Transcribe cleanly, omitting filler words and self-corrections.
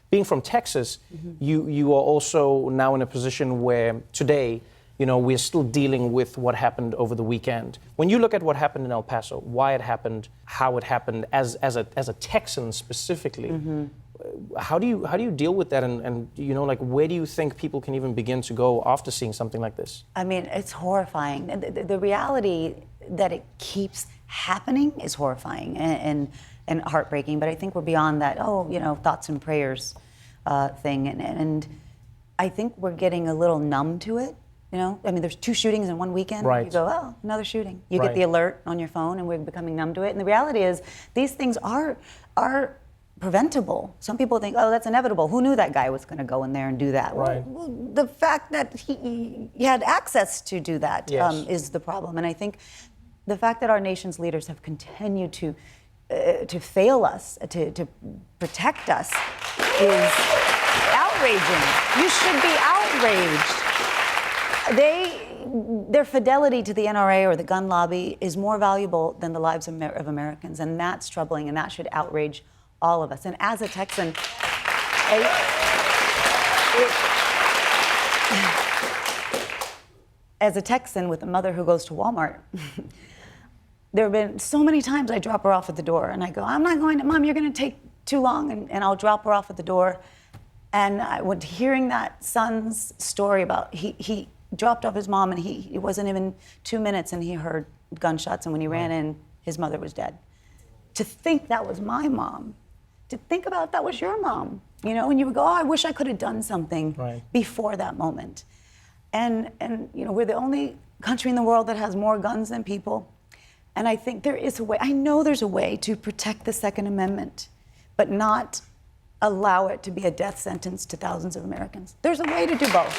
being from Texas, you are also now in a position where today, we're still dealing with what happened over the weekend. When you look at what happened in El Paso, why it happened, how it happened, as a Texan specifically, how do you deal with that, and where do you think people can even begin to go after seeing something like this? I mean, it's horrifying. The reality that it keeps happening is horrifying and heartbreaking. But I think we're beyond that. Thoughts and prayers thing, and I think we're getting a little numb to it. There's 2 shootings in one weekend. Right. You go, oh, another shooting. You Right. get the alert on your phone, and we're becoming numb to it. And the reality is, these things are preventable. Some people think, oh, that's inevitable. Who knew that guy was going to go in there and do that? Right. Well, the fact that he had access to do that Yes. is the problem. And I think the fact that our nation's leaders have continued to fail us, to protect us, is outraging. You should be outraged. Their fidelity to the NRA or the gun lobby is more valuable than the lives of Americans, and that's troubling, and that should outrage all of us. And as a Texan, with a mother who goes to Walmart, there have been so many times I drop her off at the door, and I go, I'm not going to, Mom, you're going to take too long, and I'll drop her off at the door. And hearing that son's story about he dropped off his mom, and it wasn't even 2 minutes, and he heard gunshots, and when he ran in, his mother was dead. To think that was my mom, to think about if that was your mom, and you would go, oh, I wish I could have done something before that moment. And we're the only country in the world that has more guns than people. And I think there is a way, I know there's a way to protect the Second Amendment, but not allow it to be a death sentence to thousands of Americans. There's a way to do both.